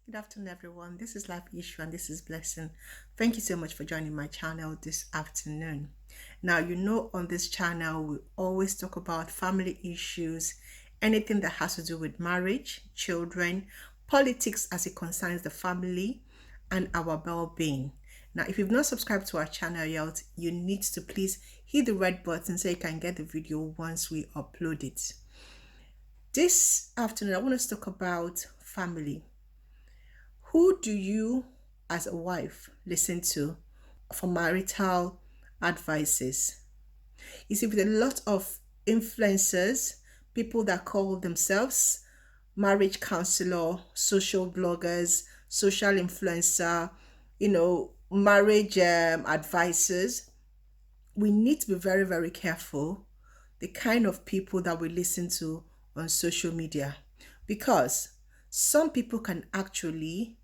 Good afternoon, everyone. This is Life Issue and this is Blessing. Thank you so much for joining my channel this afternoon. Now, on this channel, we always talk about family issues, anything that has to do with marriage, children, politics as it concerns the family, and our well being. Now, if you've not subscribed to our channel yet, you need to please hit the red button so you can get the video once we upload it. This afternoon, I want us to talk about family. Who do you, as a wife, listen to for marital advices? You see, with a lot of influencers, people that call themselves marriage counselor, social bloggers, social influencer, marriage advisors, we need to be very, very careful the kind of people that we listen to on social media because some people can actually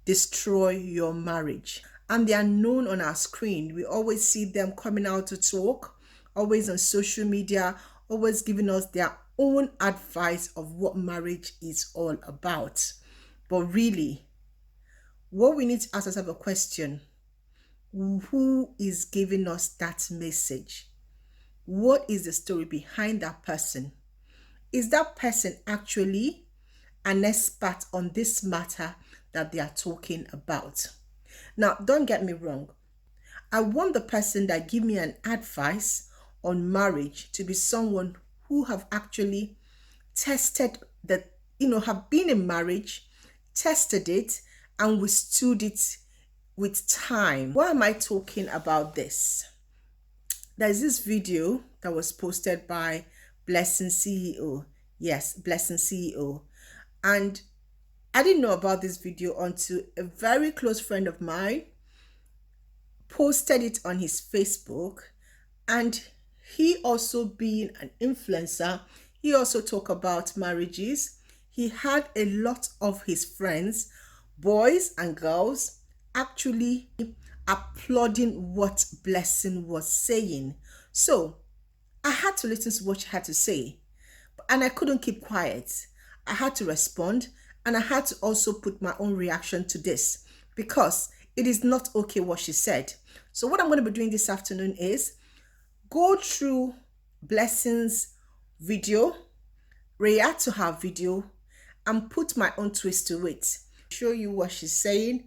destroy your marriage. And they are known on our screen. We always see them coming out to talk, always on social media, always giving us their own advice of what marriage is all about. But really, what we need to ask ourselves a question: who is giving us that message? What is the story behind that person? Is that person actually an expert on this matter that they are talking about? Now, don't get me wrong. I want the person that give me an advice on marriage to be someone who have actually tested that, have been in marriage, tested it, and withstood it with time. Why am I talking about this? There's this video that was posted by Blessing CEO. Yes, Blessing CEO. And I didn't know about this video until a very close friend of mine posted it on his Facebook. And he also being an influencer, he also talked about marriages. He had a lot of his friends, boys and girls, actually applauding what Blessing was saying. So I had to listen to what she had to say, and I couldn't keep quiet. I had to respond, and I had to also put my own reaction to this because it is not okay what she said. So what I'm going to be doing this afternoon is go through Blessing's video, react to her video, and put my own twist to it. Show you what she's saying,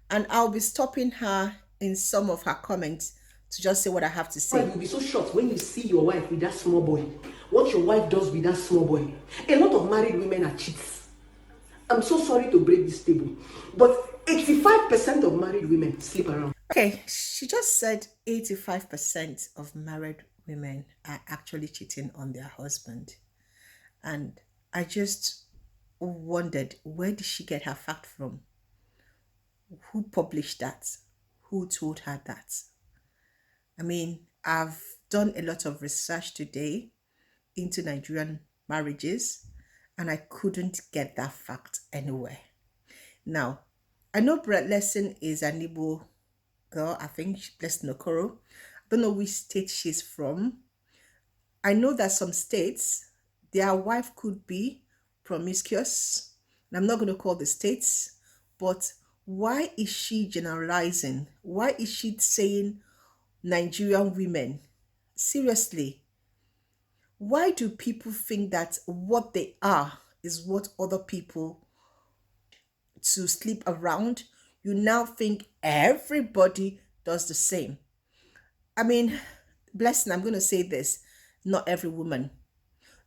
and I'll be stopping her in some of her comments to just say what I have to say. You'll be so shocked when you see your wife with that small boy. What your wife does with that small boy. A lot of married women are cheats. I'm so sorry to break this table, but 85% of married women sleep around. Okay, she just said 85% of married women are actually cheating on their husband. And I just wondered, where did she get her fact from? Who published that? Who told her that? I mean, I've done a lot of research today into Nigerian marriages, and I couldn't get that fact anywhere. Now, I know Blessing is an Igbo girl. I think Blessing Okoro. I don't know which state she's from. I know that some states, their wife could be promiscuous. And I'm not going to call the states, but why is she generalizing? Why is she saying Nigerian women? Seriously, why do people think that what they are is what other people to sleep around? You now think everybody does the same. I mean, Blessing, I'm going to say this: not every woman,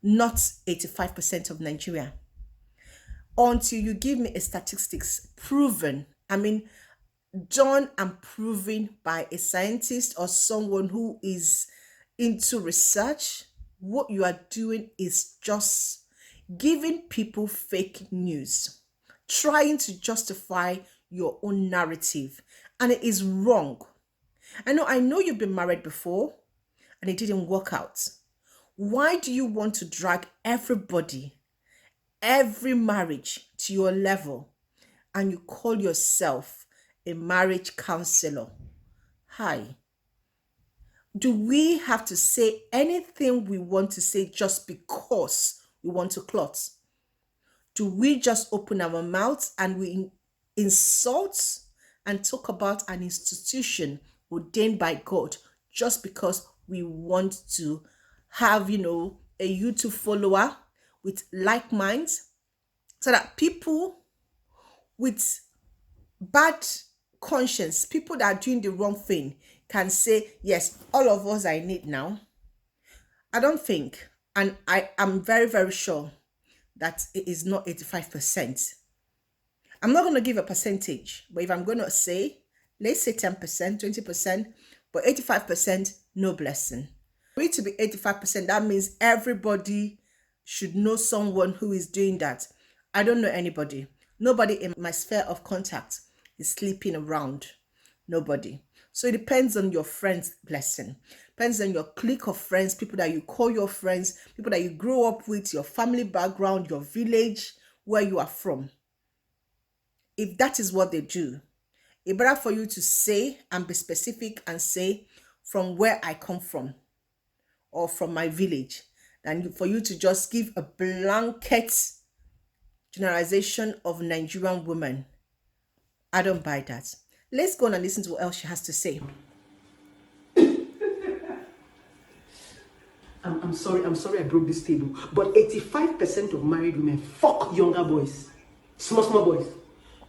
not 85% of Nigeria. Until you give me a statistics proven, I mean, done and proven by a scientist or someone who is into research, what you are doing is just giving people fake news, trying to justify your own narrative, and it is wrong. I know you've been married before and it didn't work out. Why do you want to drag everybody, every marriage to your level, and you call yourself a marriage counselor? Hi. Do we have to say anything we want to say just because we want to clot? Do we just open our mouths and we insult and talk about an institution ordained by God just because we want to have, a YouTube follower with like minds, so that people with bad conscience, people that are doing the wrong thing, can say, yes, all of us are in it now? I don't think, and I am very, very sure that it is not 85%. I'm not going to give a percentage, but if I'm going to say, let's say 10%, 20%, but 85%, no blessing. For it to be 85%, that means everybody should know someone who is doing that. I don't know anybody. Nobody in my sphere of contact is sleeping around. Nobody. So it depends on your friends' blessing. Depends on your clique of friends, people that you call your friends, people that you grow up with, your family background, your village, where you are from. If that is what they do, it's better for you to say and be specific and say, from where I come from or from my village, than for you to just give a blanket generalization of Nigerian women. I don't buy that. Let's go on and listen to what else she has to say. I'm sorry I broke this table, but 85% of married women fuck younger boys, small boys.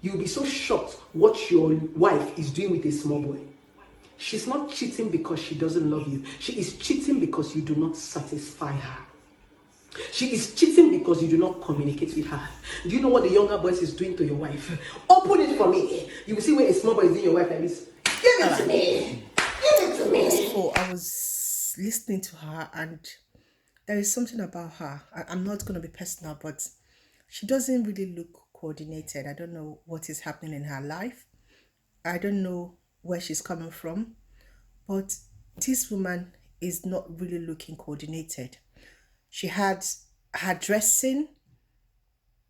You'll be so shocked what your wife is doing with a small boy. She's not cheating because she doesn't love you. She is cheating because you do not satisfy her. She is cheating because you do not communicate with her. Do you know what the younger boys is doing to your wife? Open it for me. You will see where a small boy is doing your wife like this. Give it to me. Give it to me. So I was listening to her, and there is something about her. I'm not going to be personal, but she doesn't really look coordinated. I don't know what is happening in her life. I don't know where she's coming from, but this woman is not really looking coordinated. She had her dressing,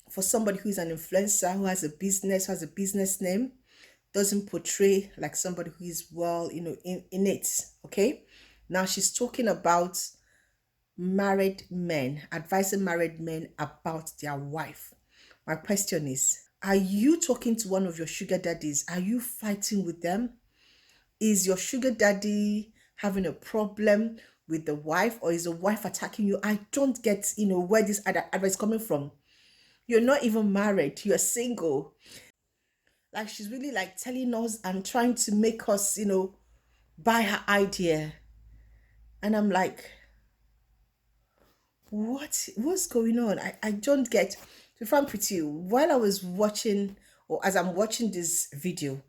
for somebody who is an influencer, who has a business, who has a business name, doesn't portray like somebody who is well, in it. Okay. Now she's talking about married men, advising married men about their wife. My question is, are you talking to one of your sugar daddies? Are you fighting with them? Is your sugar daddy having a problem with the wife, or is the wife attacking you? I don't get, where this advice is coming from. You're not even married, you're single. Like, she's really like telling us and trying to make us, buy her idea. And I'm like, what's going on? I don't get. To be frank with you, while I was watching, or as I'm watching this video,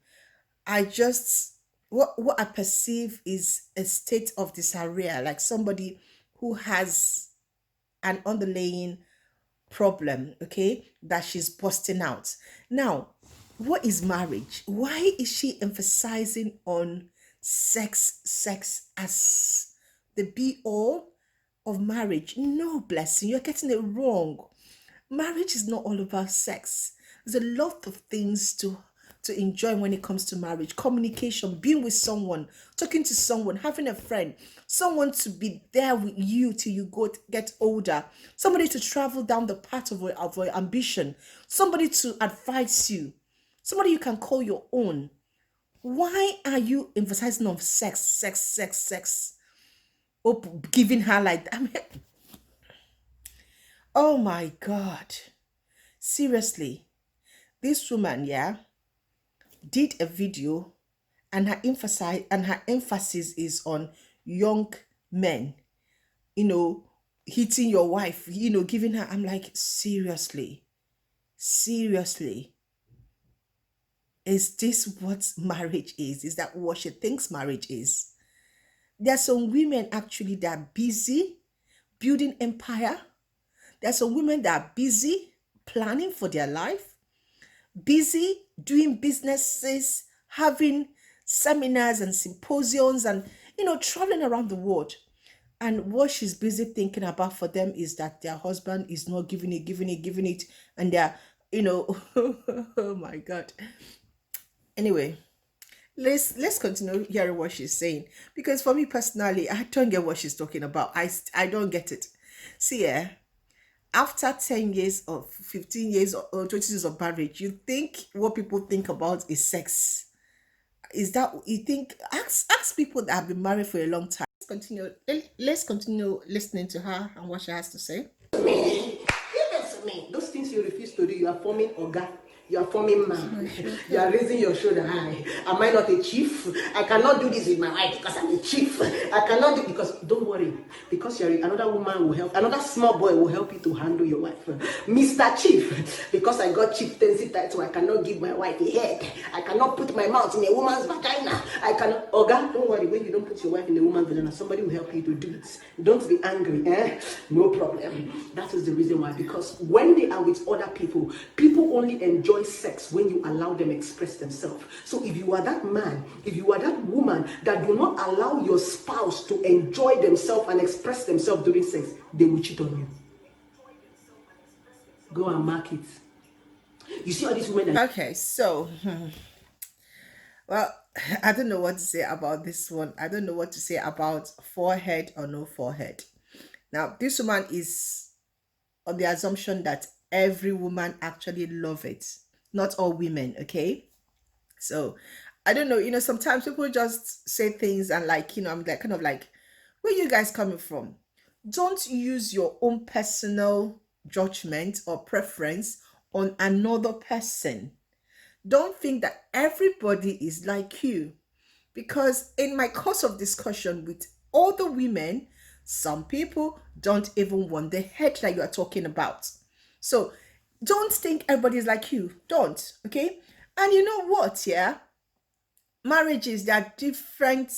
I just, what I perceive is a state of disarray, like somebody who has an underlying problem, okay, that she's busting out. Now, what is marriage? Why is she emphasizing on sex as the be all of marriage? No, Blessing, you're getting it wrong. Marriage is not all about sex. There's a lot of things to enjoy when it comes to marriage. Communication, being with someone, talking to someone, having a friend, someone to be there with you till you get older, somebody to travel down the path of your ambition, somebody to advise you, somebody you can call your own. Why are you emphasizing on sex? Oh, giving her like that? I mean, oh my God. Seriously, this woman, yeah, did a video, and her emphasis is on young men, hitting your wife, giving her. I'm like, seriously, is this what marriage is? Is that what she thinks marriage is? There are some women actually that are busy building empire. There are some women that are busy planning for their life, busy doing businesses, having seminars and symposiums, and traveling around the world. And what she's busy thinking about for them is that their husband is not giving it, and they're, oh my God. Anyway, let's continue hearing what she's saying, because for me personally, I don't get what she's talking about. I don't get it. See, after 10 years or 15 years or 20 years of marriage, you think what people think about is sex. Is that you think? Ask people that have been married for a long time. Let's continue listening to her and what she has to say. Me. Give me. Those things you refuse to do, you are forming Oga. You are forming man. You are raising your shoulder high. Am I not a chief? I cannot do this with my wife because I'm a chief. I cannot do because don't worry. Because you're another woman will help. Another small boy will help you to handle your wife. Mr. Chief, because I got chieftaincy title, I cannot give my wife a head. I cannot put my mouth in a woman's vagina. I cannot. Oga, don't worry. When you don't put your wife in a woman's vagina, somebody will help you to do it. Don't be angry, eh? No problem. That is the reason why. Because when they are with other people, people only enjoy sex when you allow them express themselves. So if you are that man, if you are that woman that do not allow your spouse to enjoy themselves and express themselves during sex, they will cheat on you. Go and mark it. You see all these women that Okay, so well, I don't know what to say about this one. I don't know what to say about forehead or no forehead. Now, this woman is on the assumption that every woman actually love it. Not all women, okay? So I don't know, sometimes people just say things and like, I'm like kind of like, where you guys coming from? Don't use your own personal judgment or preference on another person. Don't think that everybody is like you. Because in my course of discussion with other women, some people don't even want the head that you are talking about. So don't think everybody is like you. Don't, okay? And you know what, yeah? Marriages, they are different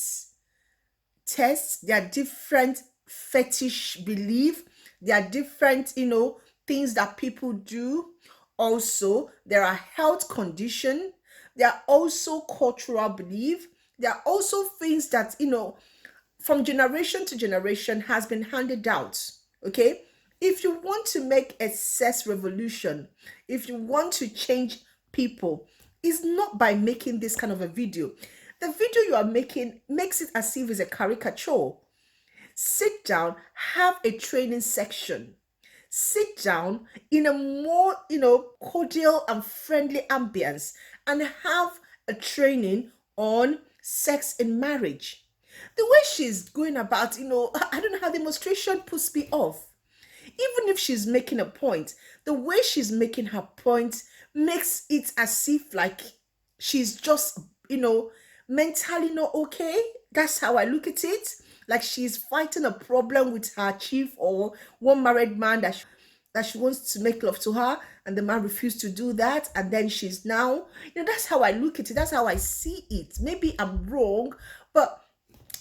tests, there are different fetish belief, there are different, things that people do. Also, there are health condition, there are also cultural belief, there are also things that, from generation to generation has been handed out. Okay, if you want to make a sex revolution, if you want to change people, it's not by making this kind of a video. The video you are making makes it as if it's a caricature. Sit down, have a training section. Sit down in a more, cordial and friendly ambience and have a training on sex in marriage. The way she's going about, I don't know how the demonstration puts me off. Even if she's making a point, the way she's making her point makes it as if like she's just, mentally not okay. That's how I look at it. Like she's fighting a problem with her chief or one married man that she wants to make love to her and the man refused to do that, and then she's now, that's how I look at it, that's how I see it. Maybe I'm wrong, but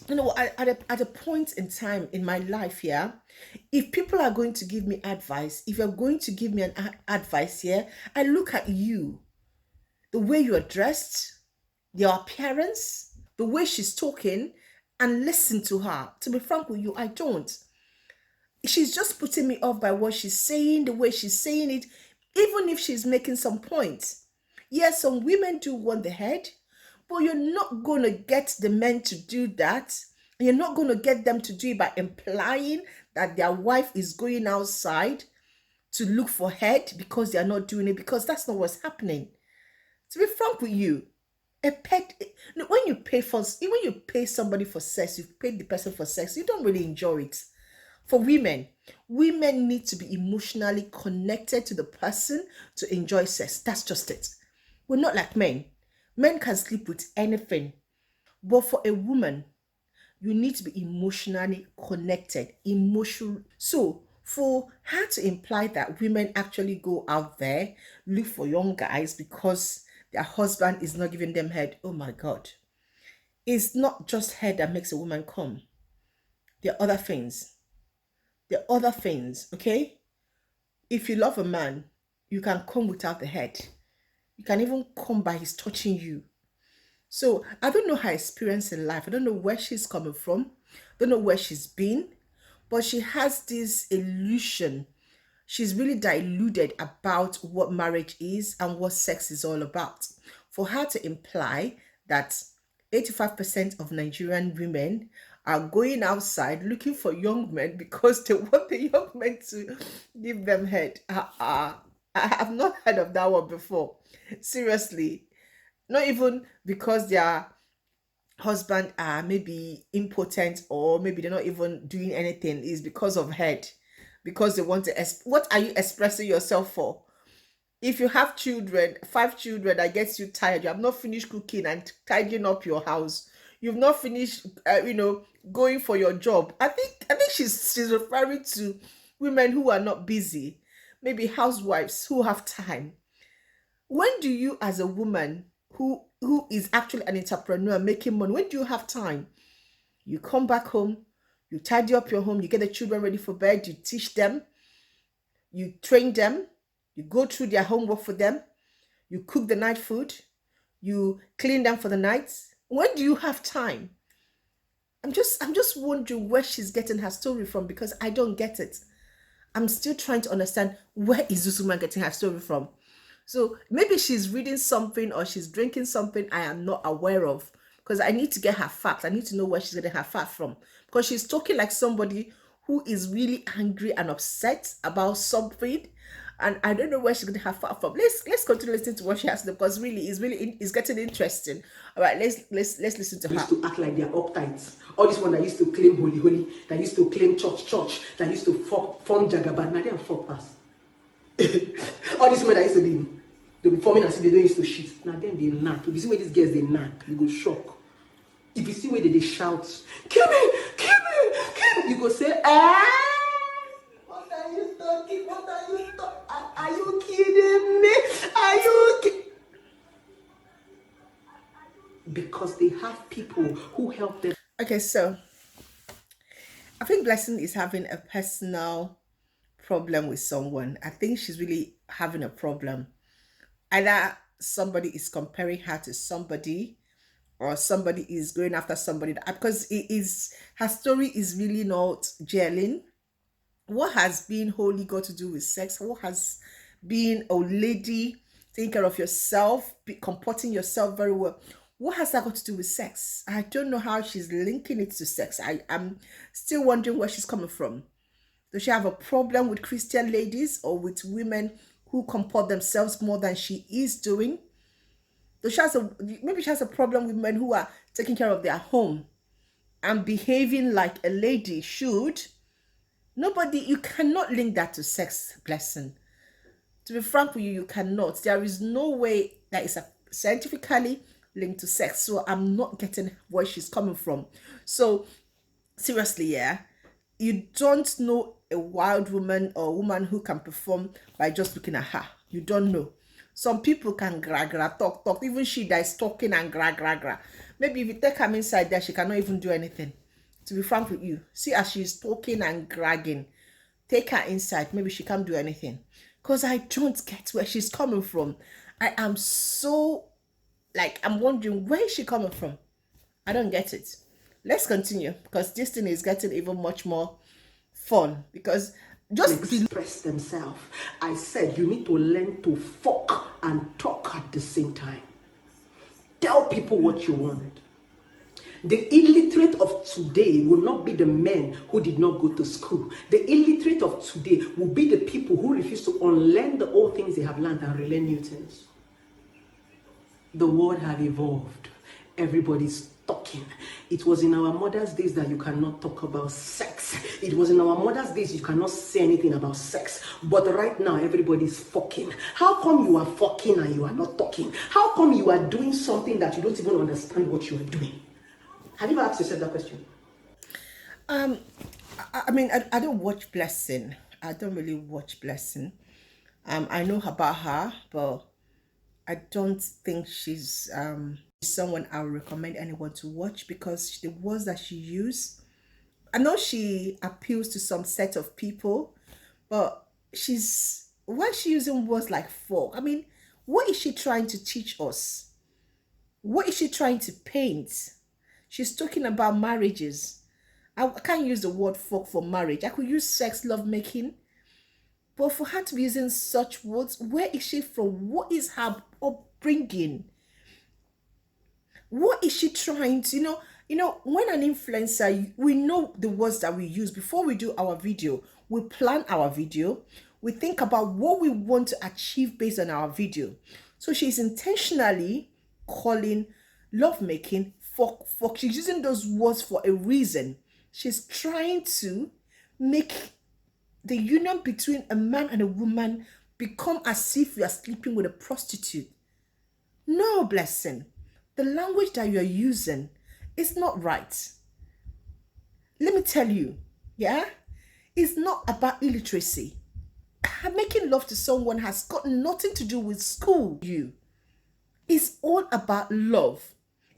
at a point in time in my life, yeah, if people are going to give me advice, if you're going to give me an advice here, I look at you, the way you're dressed, your appearance, the way she's talking, and listen to her. To be frank with you, I don't. She's just putting me off by what she's saying, the way she's saying it, even if she's making some points. Yes, some women do want the head, but you're not going to get the men to do that. You're not going to get them to do it by implying that their wife is going outside to look for head because they're not doing it, because that's not what's happening. To be frank with you, a pet, when you pay somebody for sex, you've paid the person for sex, you don't really enjoy it. For women need to be emotionally connected to the person to enjoy sex. That's just it. We're not like men. Men can sleep with anything. But for a woman, you need to be emotionally connected. So for her to imply that women actually go out there, look for young guys because their husband is not giving them head, oh my God. It's not just head that makes a woman come. There are other things. Okay? If you love a man, you can come without the head. You can even come by his touching you. So I don't know her experience in life. I don't know where she's coming from. I don't know where she's been. But she has this illusion. She's really deluded about what marriage is and what sex is all about. For her to imply that 85% of Nigerian women are going outside looking for young men because they want the young men to give them head. I have not heard of that one before. Seriously. Not even because their husband are maybe impotent or maybe they're not even doing anything, is because of head. Because they want to what are you expressing yourself for? If you have children, 5 children, that gets you tired, you have not finished cooking and tidying up your house, you've not finished going for your job. I think she's referring to women who are not busy, maybe housewives who have time. When do you, as a woman who is actually an entrepreneur making money, when do you have time? You come back home, you tidy up your home, you get the children ready for bed, you teach them, you train them, you go through their homework for them, you cook the night food, you clean them for the night. When do you have time? I'm just wondering where she's getting her story from, because I don't get it. I'm still trying to understand, where is this woman getting her story from? So maybe she's reading something or she's drinking something I am not aware of, because I need to get her facts. I need to know where she's getting her facts from, because she's talking like somebody who is really angry and upset about something, and I don't know where she's getting her facts from. Let's continue listening to what she has to do, because it's getting interesting. All right, let's listen to her. Used to act like they're uptight. All this one that used to claim holy, holy, that used to claim church, church, that used to form jagaban. Now they are fuck pass. All these women that used to be, they be forming as if they don't used to shit. Now then they knack. If you see where these girls they knack, you go shock. If you see where they shout, kill me, kill me, kill me, you go say, what are you talking? What are you talking? Are you kidding me? Are you kidding? Because they have people who help them. Okay, so I think Blessing is having a personal problem with someone. I think she's really having a problem. Either somebody is comparing her to somebody, or somebody is going after somebody, because it is, her story is really not gelling. What has being holy got to do with sex? What has being a lady, taking care of yourself, comporting yourself very well, what has that got to do with sex? I don't know how she's linking it to sex. I'm still wondering where she's coming from. Does she have a problem with Christian ladies or with women who comport themselves more than she is doing? Does she has a maybe she has a problem with men who are taking care of their home and behaving like a lady should? Nobody, you cannot link that to sex, Blessing. To be frank with you, you cannot. There is no way that is scientifically linked to sex. So I'm not getting where she's coming from. So seriously, yeah, you don't know a wild woman or a woman who can perform by just looking at her. You don't know. Some people can gra gra talk talk. Even she that is talking and gra gra gra. Maybe if you take her inside there, she cannot even do anything. To be frank with you, see as she's talking and gragging. Take her inside. Maybe she can't do anything. Because I don't get where she's coming from. I am so, like, I'm wondering, where is she coming from? I don't get it. Let's continue, because this thing is getting even much more fun, because just express themselves. I said you need to learn to fuck and talk at the same time. Tell people what you want. The illiterate of today will not be the men who did not go to school. The illiterate of today will be the people who refuse to unlearn the old things they have learned and relearn new things. The world have evolved. Everybody's talking. It was in our mother's days that you cannot talk about sex. It was in our mother's days you cannot say anything about sex. But right now everybody's fucking. How come you are fucking and you are not talking? How come you are doing something that you don't even understand what you are doing? Have you ever asked yourself that question? I mean, I don't watch Blessing. I don't really watch Blessing. I know about her, but I don't think she's someone I would recommend anyone to watch, because the words that she used, I know she appeals to some set of people, but why is she using words like fuck? I mean, what is she trying to teach us? What is she trying to paint? She's talking about marriages. I can't use the word fuck for marriage. I could use sex, love making. But for her to be using such words, where is she from? What is her upbringing? What is she trying to, You know, when an influencer, we know the words that we use before we do our video. We plan our video. We think about what we want to achieve based on our video. So she's intentionally calling lovemaking for she's using those words for a reason. She's trying to make the union between a man and a woman become as if you are sleeping with a prostitute. No, Blessing. The language that you're using is not right. Let me tell you, yeah? It's not about illiteracy. Making love to someone has got nothing to do with school. It's all about love.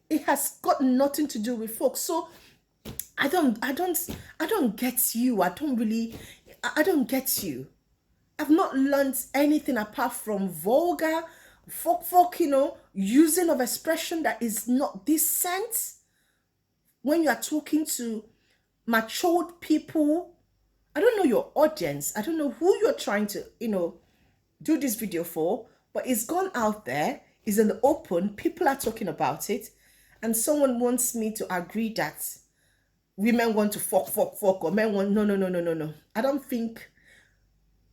It has got nothing to do with folks. So I don't get you. I don't get you. I've not learned anything apart from vulgar, using of expression that is not decent. When you are talking to matured people, I don't know your audience. I don't know who you're trying to, do this video for, but it's gone out there. It's in the open. People are talking about it. And someone wants me to agree that women want to fuck, or men want, no. I don't think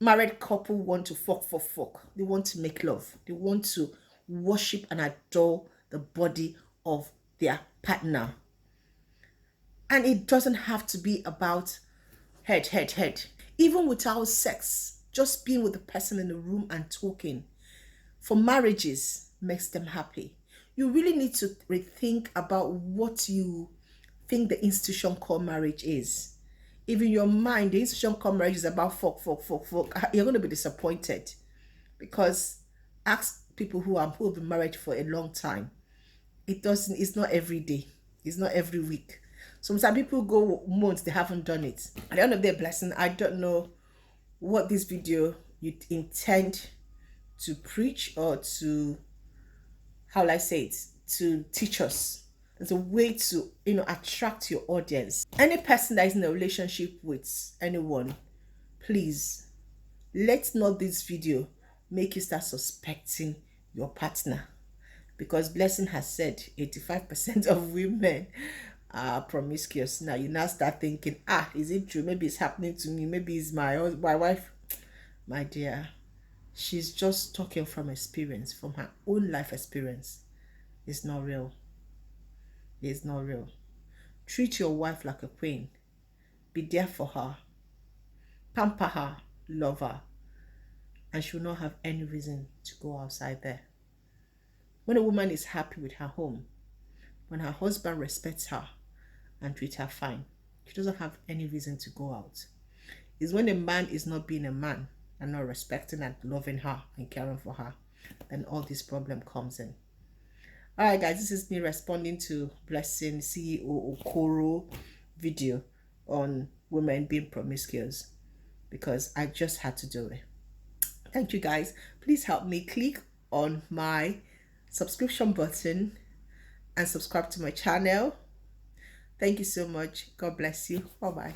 married couple want to fuck. They want to make love. They want to worship and adore the body of their partner. And it doesn't have to be about head. Even without sex, just being with the person in the room and talking for marriages makes them happy. You really need to rethink about what you think the institution called marriage is. If in your mind the institution called marriage is about fuck, you're going to be disappointed. Because ask people who have been married for a long time. It's not every day. It's not every week. Some people go months, they haven't done it. At the end of their blessing, I don't know what this video you intend to preach or to, how will I say it, to teach us. It's a way to, attract your audience. Any person that is in a relationship with anyone, please, let not this video make you start suspecting your partner. Because Blessing has said 85% of women are promiscuous. Now you now start thinking, is it true? Maybe it's happening to me. Maybe it's my wife. My dear, she's just talking from experience, from her own life experience. It's not real. It's not real. Treat your wife like a queen. Be there for her. Pamper her. Love her. And she will not have any reason to go outside there. When a woman is happy with her home, when her husband respects her and treats her fine, she doesn't have any reason to go out. It's when a man is not being a man and not respecting and loving her and caring for her, then all this problem comes in. All right, guys, this is me responding to Blessing CEO Okoro video on women being promiscuous because I just had to do it. Thank you, guys. Please help me click on my subscription button and subscribe to my channel. Thank you so much. God bless you. Bye-bye.